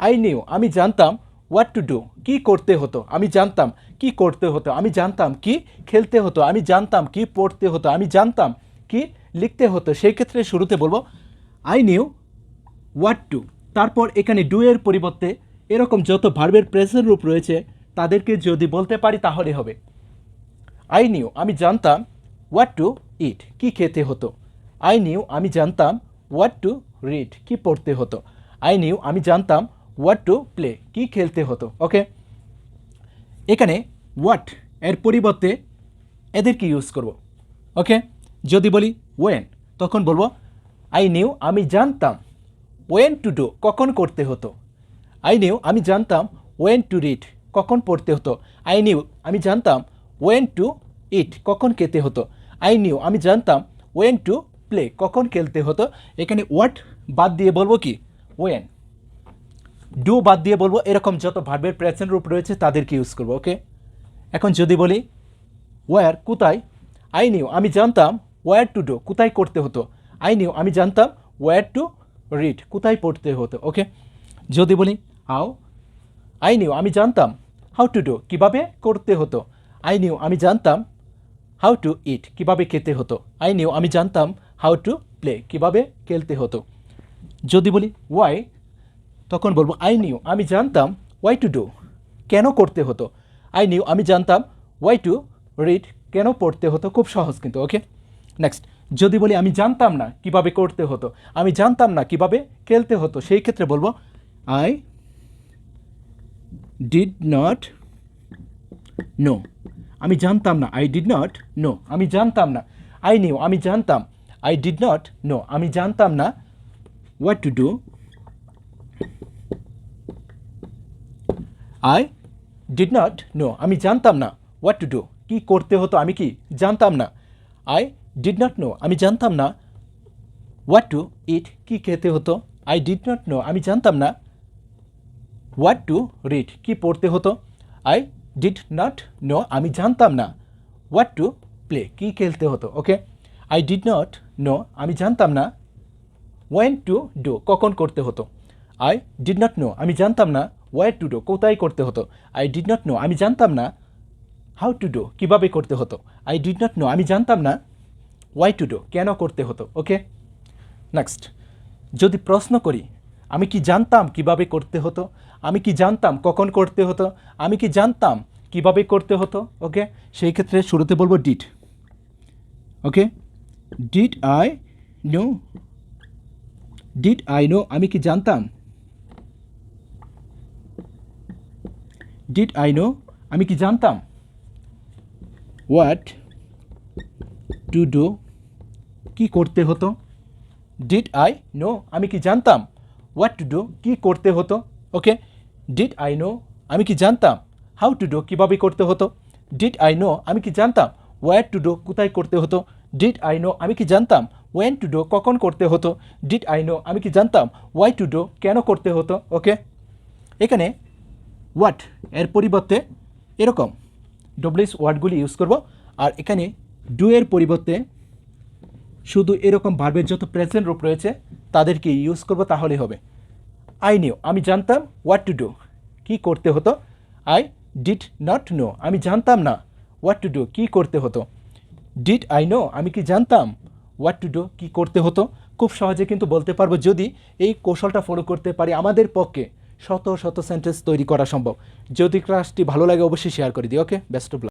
I knew আমি জানতাম what to do কি করতে হতো, আমি জানতাম কি করতে হতো, আমি জানতাম কি খেলতে হতো, আমি জানতাম কি পড়তে হতো, আমি জানতাম কি লিখতে হতো। সেই ক্ষেত্রে শুরুতে বলবো আই নিউ হোয়াট টু। তারপর এখানে ডু এর পরিবর্তে এরকম যত ভার্বের প্রেজেন্ট রূপ রয়েছে তাদেরকে যদি বলতে পারি তাহলে হবে আই নিউ আমি জানতাম হোয়াট টু ইট কি খেতে হতো, আই নিউ আমি জানতাম হোয়াট টু রিড কি পড়তে হতো, আই নিউ আমি জানতাম হোয়াট টু প্লে কি খেলতে হতো। ওকে, এখানে হোয়াট এর পরিবর্তে এদেরকে ইউজ করব। ওকে, যদি বলি ওয়েন তখন বলবো আই নিউ আমি জানতাম ওয়েন টু ডু কখন করতে হতো, আই নিউ আমি জানতাম ওয়েন টু রিড কখন পড়তে হতো, আই নিউ আমি জানতাম ওয়েন টু ইট কখন খেতে হতো, আই নিউ আমি জানতাম ওয়েন টু প্লে কখন খেলতে হতো। এখানে হোয়াট বাদ দিয়ে বলবো কি ওয়েন, ডু বাদ দিয়ে বলবো এরকম যত ভার্বের প্রেজেন্ট রূপ রয়েছে তাদেরকে ইউজ করবো। ওকে, এখন যদি বলি ওয়্যার কোথায়, আই নিউ আমি জানতাম ওয়্যার টু ডু কোথায় করতে হতো, আই নিউ আমি জানতাম ওয়্যার টু রিড কোথায় পড়তে হতো। ওকে, যদি বলি হাউ, আই নিউ আমি জানতাম হাউ টু ডু কীভাবে করতে হতো, আই নিউ আমি জানতাম হাউ টু ইট কীভাবে খেতে হতো, আই নিউ আমি জানতাম হাউ টু প্লে কীভাবে খেলতে হতো। যদি বলি ওয়াই তখন বলবো আই নিউ আমি জানতাম ওয়াই টু ডু কেন করতে হতো, আই নিউ আমি জানতাম ওয়াই টু রিড কেন পড়তে হতো। খুব সহজ কিন্তু। ওকে, নেক্সট যদি বলি আমি জানতাম না কিভাবে করতে হতো, আমি জানতাম না কিভাবে খেলতে হতো, সেই ক্ষেত্রে বলবো আই ডিড নট নো আমি জানতাম না, আই ডিড নট নো আমি জানতাম না, আই নিউ আমি জানতাম, আই ডিড নট নো আমি জানতাম না what to do, I did not know আমি জানতাম না হোয়াট টু ডু কি করতে হতো আমি কি জানতাম না, আই ডিড নট নো আমি জানতাম না হোয়াট টু ইট কি খেতে হতো, আই ডিড নট নো আমি জানতাম না হোয়াট টু রিড কি পড়তে হতো, আই ডিড নট নো আমি জানতাম না হোয়াট টু প্লে কি খেলতে হতো। ওকে, আই ডিড নট নো আমি জানতাম না ওয়েন টু ডু কখন করতে হতো, আই ডিড নট নো আমি জানতাম না ওয়ার টু ডু কোথায় করতে হতো, আই ডিড নট নো আমি জানতাম না হাউ টু ডু কীভাবে করতে হতো, আই ডিড নট নো আমি জানতাম না ওয়াই টু ডু কেন করতে হতো। ওকে, নেক্সট যদি প্রশ্ন করি আমি কি জানতাম কিভাবে করতে হতো, আমি কি জানতাম কখন করতে হতো, আমি কি জানতাম কিভাবে করতে হতো। ওকে, সেই ক্ষেত্রে শুরুতে বলবো did. Okay, did I know, did I know আমি কি জানতাম, ডিড আই নো আমি কি জানতাম হোয়াট টু ডু কি করতে হতো, ডিড আই নো আমি কি জানতাম হোয়াট টু ডু কি করতে হতো। ওকে, ডিড আই নো আমি কি জানতাম হাউ টু ডু কীভাবে করতে হতো, ডিড আই নো আমি কি জানতাম ওয়ার টু ডু কোথায় করতে হতো, ডিড আই নো আমি কি জানতাম ওয়েন টু ডু কখন করতে হতো, ডিড আই নো আমি কি জানতাম ওয়াই টু ডু কেন করতে হতো। ওকে, এখানে হোয়াট এর পরিবর্তে এরকম ডব্লিউএস ওয়ার্ডগুলি ইউজ করব, আর এখানে ডু এর পরিবর্তে শুধু এরকম ভার্বের যত প্রেজেন্ট রূপ রয়েছে তাদেরকে ইউজ করব, তাহলে হবে আই নিউ আমি জানতাম হোয়াট টু ডু কী করতে হতো, আই ডিড নট নো আমি জানতাম না হোয়াট টু ডু কী করতে হতো, ডিড আই নো আমি কি জানতাম হোয়াট টু ডু কী করতে হতো। খুব সহজে কিন্তু বলতে পারবো যদি এই কৌশলটা ফলো করতে পারি আমাদের পক্ষে শত শত সেন্টেন্স তৈরি করা সম্ভব। যদি ক্লাসটি ভালো লাগে অবশ্যই শেয়ার করে দিই। ওকে, বেস্ট অফ লাক।